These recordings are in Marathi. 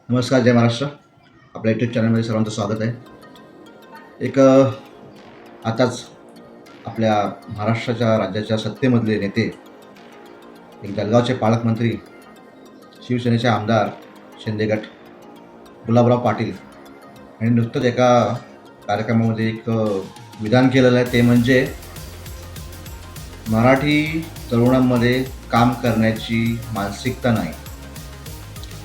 नमस्कार, जय महाराष्ट्र. आपल्या यूट्यूब चॅनलमध्ये सर्वांचं स्वागत आहे. एक आताच आपल्या महाराष्ट्राच्या राज्याच्या सत्तेमधले नेते, एक जळगावचे पालकमंत्री, शिवसेनेचे आमदार शिंदे गट गुलाबराव पाटील यांनी नुकतंच एका कार्यक्रमामध्ये एक विधान केलेलं आहे. ते म्हणजे मराठी तरुणांमध्ये काम करण्याची मानसिकता नाही.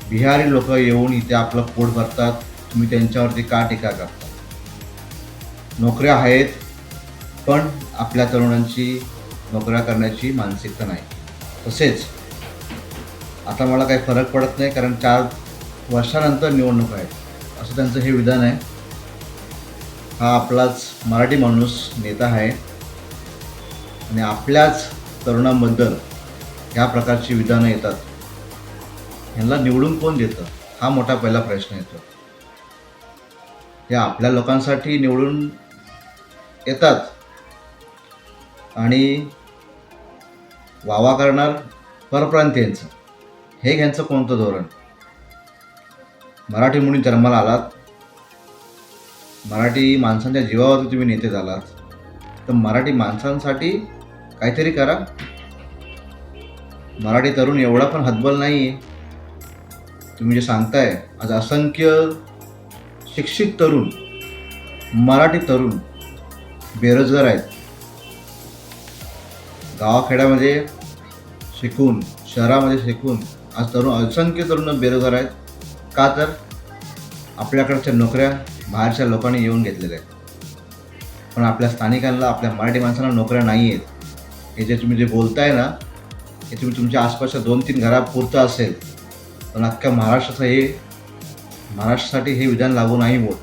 बिहारी लोक येऊन इथे आपलं पोट भरतात, तुम्ही त्यांच्यावरती का टीका करता? नोकऱ्या आहेत, पण आपल्या तरुणांची नोकऱ्या करण्याची मानसिकता नाही. तसेच आता मला काही फरक पडत नाही, कारण 4 वर्षानंतर निवडणूक आहेत, असं त्यांचं हे विधान आहे. हा आपलाच मराठी माणूस नेता आहे आणि आपल्याच तरुणांबद्दल ह्या प्रकारची विधानं येतात. ह्यांना निवडून कोण देतं, हा मोठा पहिला प्रश्न येतो. हे आपल्या लोकांसाठी निवडून येतात आणि वावा करणार परप्रांतीयांचं. हे घ्यांचं कोणतं धोरण? मराठी म्हणून जन्माला आलात, मराठी माणसांच्या जीवावरती तुम्ही नेते झालात, तर मराठी माणसांसाठी काहीतरी करा. मराठी तरुण एवढा पण हतबल नाही आहे. तुम्ही जे सांगताय, आज असंख्य शिक्षित तरुण, मराठी तरुण बेरोजगार आहेत. गावाखेड्यामध्ये शिकून, शहरामध्ये शिकून आज असंख्य तरुण बेरोजगार आहेत. का? तर आपल्याकडच्या नोकऱ्या बाहेरच्या लोकांनी येऊन घेतलेल्या आहेत, पण आपल्या स्थानिकांना, आपल्या मराठी माणसांना नोकऱ्या नाही आहेत. हे जे तुम्ही जे बोलताय ना, हे तुम्ही तुमच्या आसपासच्या 2-3 घरापुरतं असेल, पण अख्ख्या महाराष्ट्रासाठी हे विधान लागू नाही होत.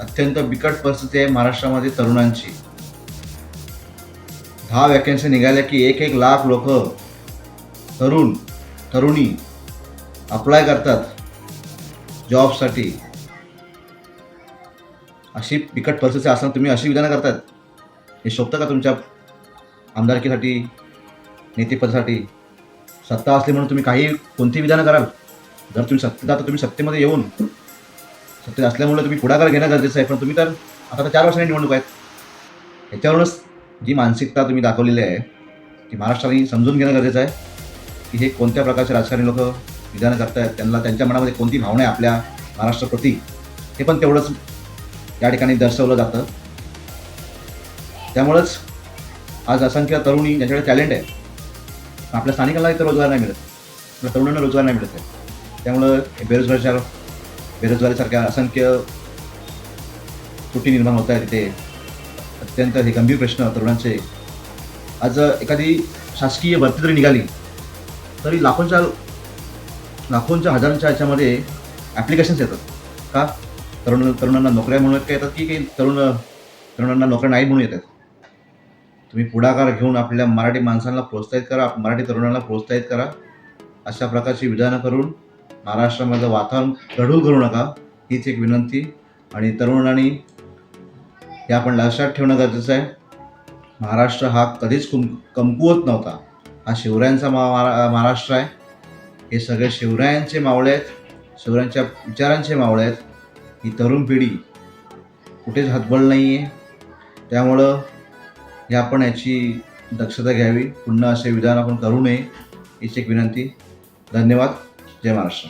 अत्यंत बिकट परिस्थिती आहे महाराष्ट्रामध्ये तरुणांची. 10 वॅकन्सी निघाल्या की 1-1 लाख लोक, तरुणी अप्लाय करतात जॉबसाठी. अशी बिकट परिस्थिती असताना तुम्ही अशी विधानं करतात, हे शोभतं का तुमच्या आमदारकीसाठी, नेतेपदासाठी? सत्ता असली म्हणून तुम्ही कोणती विधानं कराल? जर तुम्ही सत्तेत आता, तुम्ही सत्तेमध्ये येऊन, सत्तेत असल्यामुळे तुम्ही पुढाकार घेणं गरजेचं आहे. पण तुम्ही तर आता 4 वर्षांनी निवडणूक आहेत. ह्याच्यावरूनच जी मानसिकता तुम्ही दाखवलेली आहे ती महाराष्ट्राने समजून घेणं गरजेचं आहे की हे कोणत्या प्रकारचे राजकारणी लोक विधानं करतायत, त्यांना त्यांच्या मनामध्ये कोणती भावना आहे आपल्या महाराष्ट्राप्रती, हे पण तेवढंच या ठिकाणी दर्शवलं जातं. त्यामुळंच आज असंख्य तरुणी ज्यांच्याकडे टॅलेंट आहे, आपल्या स्थानिकांना इथं रोजगार नाही मिळत, आपल्या तरुणांना रोजगार नाही मिळत आहे. त्यामुळं बेरोजगारीसारख्या असंख्य त्रुटी निर्माण होत आहेत. तिथे अत्यंत हे गंभीर प्रश्न तरुणांचे. आज एखादी शासकीय भरती जरी निघाली तरी लाखोंच्या हजारांच्या ह्याच्यामध्ये ॲप्लिकेशन्स येतात. का? तरुणांना नोकऱ्या म्हणून येतात की काही तरुणांना नोकऱ्या नाही म्हणून येतात? तुम्ही पुढाकार घेऊन आपल्या मराठी माणसांना प्रोत्साहित करा, मराठी तरुणांना प्रोत्साहित करा. अशा प्रकारची विधानं करून महाराष्ट्रामधलं वातावरण गढूळ करू नका, हीच एक विनंती. आणि तरुणांनी हे आपण लक्षात ठेवणं गरजेचं आहे. महाराष्ट्र हा कधीच कमकुवत नव्हता. हा शिवरायांचा महाराष्ट्र आहे. हे सगळे शिवरायांचे मावळे आहेत, शिवरायांच्या विचारांचे मावळे आहेत. ही तरुण पिढी कुठेच हतबल नाही आहे. त्यामुळं हे आपण याची दक्षता घ्यावी. पुन्हा असे विधान आपण करू नये, हीच एक विनंती. धन्यवाद. जय महाराष्ट्र.